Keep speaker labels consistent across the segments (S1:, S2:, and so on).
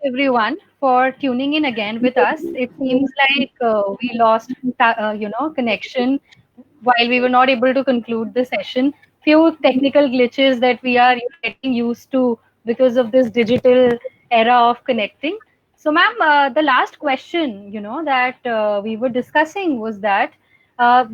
S1: everyone for tuning in again with us. It seems like we lost, connection while we were not able to conclude the session. Few technical glitches that we are getting used to because of this digital era of connecting. So, ma'am, the last question, that we were discussing was that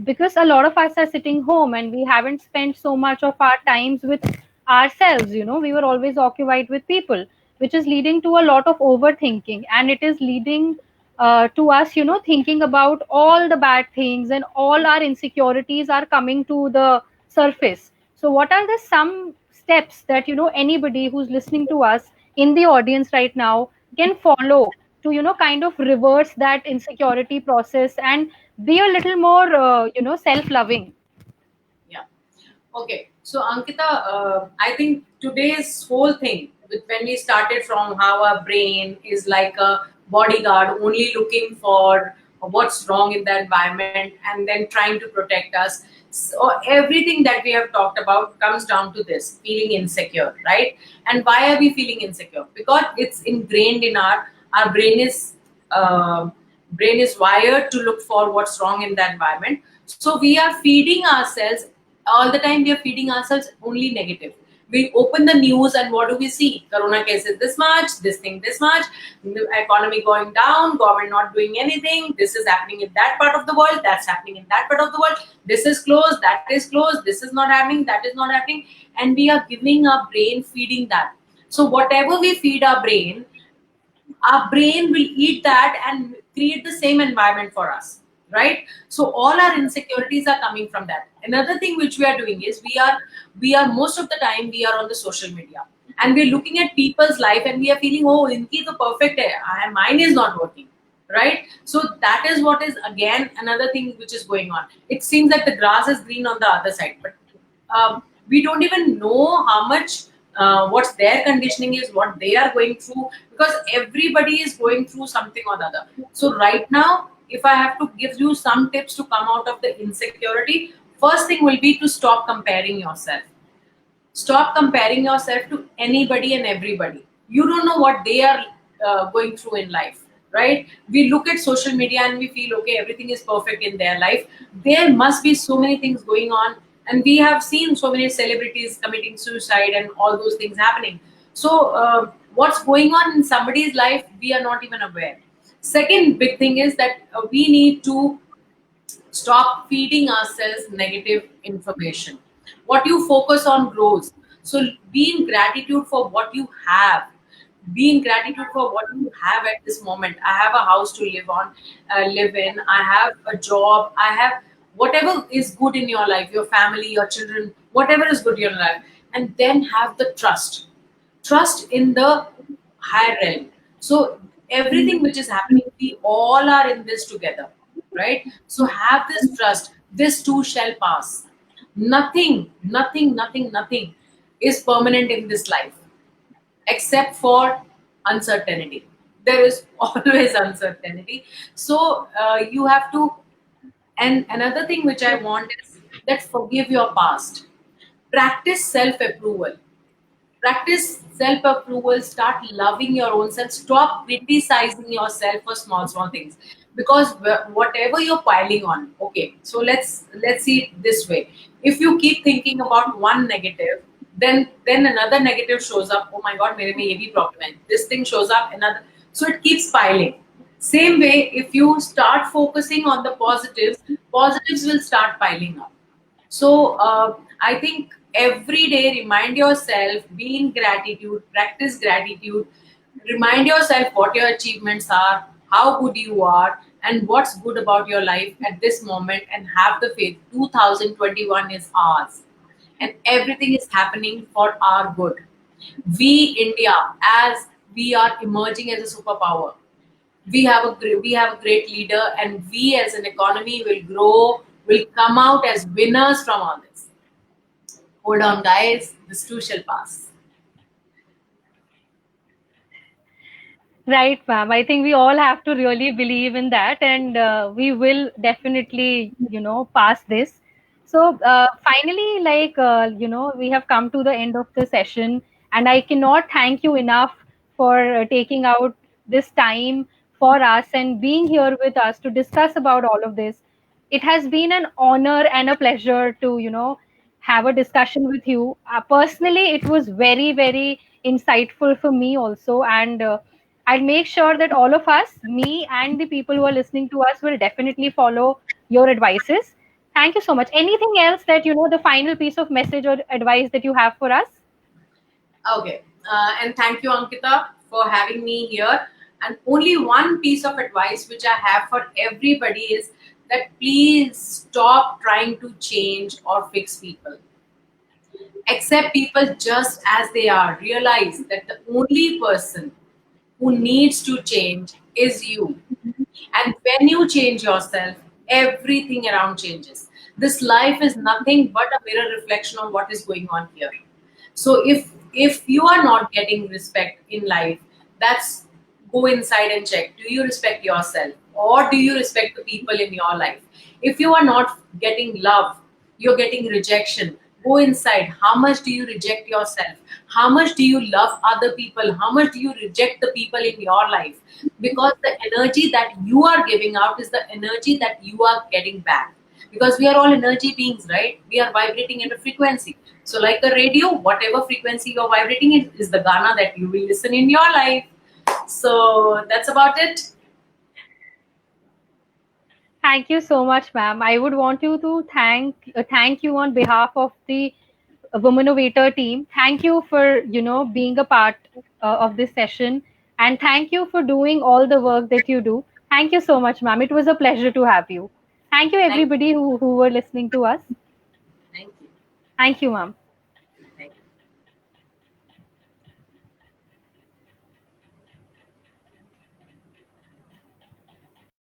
S1: because a lot of us are sitting home and we haven't spent so much of our times with ourselves, we were always occupied with people, which is leading to a lot of overthinking, and it is leading to us, thinking about all the bad things, and all our insecurities are coming to the surface. So what are the some steps that anybody who's listening to us in the audience right now can follow to kind of reverse that insecurity process and be a little more self loving?
S2: Yeah. Okay. So Ankita, I think today's whole thing, when we started from how our brain is like a bodyguard, only looking for what's wrong in the environment and then trying to protect us. So everything that we have talked about comes down to this feeling insecure, right? And why are we feeling insecure? Because it's ingrained in our uh, brain is wired to look for what's wrong in the environment. So we are feeding ourselves all the time. We are feeding ourselves only negative. We open the news and what do we see? Corona cases this much, this thing this much, the economy going down, government not doing anything, this is happening in that part of the world, that's happening in that part of the world, this is closed, that is closed, this is not happening, that is not happening, and we are giving our brain feeding that. So whatever we feed our brain will eat that and create the same environment for us, right? So all our insecurities are coming from that. Another thing which we are doing is we are most of the time we are on the social media, and we're looking at people's life and we are feeling, oh, inki to perfect hai, mine is not working, right? So that is what is again another thing which is going on. It seems like the grass is green on the other side, but we don't even know how much what their conditioning is, what they are going through, because everybody is going through something or the other. So right now, if I have to give you some tips to come out of the insecurity, first thing will be to stop comparing yourself. Stop comparing yourself to anybody and everybody. You don't know what they are going through in life, right? We look at social media and we feel, okay, everything is perfect in their life. There must be so many things going on, and we have seen so many celebrities committing suicide and all those things happening. So what's going on in somebody's life, we are not even aware. Second big thing is that we need to stop feeding ourselves negative information. What you focus on grows. So be in gratitude for what you have. Be in gratitude for what you have at this moment. I have a house to live in. I have a job. I have whatever is good in your life, your family, your children, whatever is good in your life. And then have the trust in the higher realm. So everything which is happening, we all are in this together, right? So have this trust. This too shall pass. Nothing is permanent in this life except for uncertainty. There is always uncertainty. So you have to. And another thing which I want is that forgive your past. Practice self approval. Practice self approval. Start loving your own self. Stop criticizing yourself for small things, because whatever you're piling on. Okay, so let's see it this way. If you keep thinking about one negative, then another negative shows up. Oh my God, मेरे में ये भी problem है. This thing shows up, another. So it keeps piling. Same way, if you start focusing on the positives will start piling up. So I think every day remind yourself, be in gratitude, practice gratitude, remind yourself what your achievements are, how good you are, and what's good about your life at this moment, and have the faith. 2021 is ours, and everything is happening for our good. We, India, as we are emerging as a superpower, we have a great leader, and we as an economy will grow, will come out as winners from all this. Hold on, guys, this too shall pass.
S1: Right, ma'am. I think we all have to really believe in that, and we will definitely, pass this. So, finally, we have come to the end of the session, and I cannot thank you enough for taking out this time for us and being here with us to discuss about all of this. It has been an honor and a pleasure to, have a discussion with you. Personally, it was very, very insightful for me also. And I'll make sure that all of us, me and the people who are listening to us, will definitely follow your advices. Thank you so much. Anything else that, the final piece of message or advice that you have for us?
S2: Okay. And thank you, Ankita, for having me here. And only one piece of advice which I have for everybody is that please stop trying to change or fix people. Accept people just as they are. Realize that the only person who needs to change is you. And when you change yourself, everything around changes. This life is nothing but a mirror reflection of what is going on here. So if you are not getting respect in life, that's go inside and check. Do you respect yourself or do you respect the people in your life? If you are not getting love, you're getting rejection. Go inside. How much do you reject yourself? How much do you love other people? How much do you reject the people in your life? Because the energy that you are giving out is the energy that you are getting back, because we are all energy beings, right? We are vibrating at a frequency. So like a radio, whatever frequency you're vibrating is the Ghana that you will listen in your life. So that's about it.
S1: Thank you so much, ma'am. I would want you to thank you on behalf of the Womanovator team. Thank you for being a part of this session, and thank you for doing all the work that you do. Thank you so much, ma'am. It was a pleasure to have you. Thank you,
S2: Thank
S1: everybody who were listening to us.
S2: thank you.
S1: Thank you, ma'am.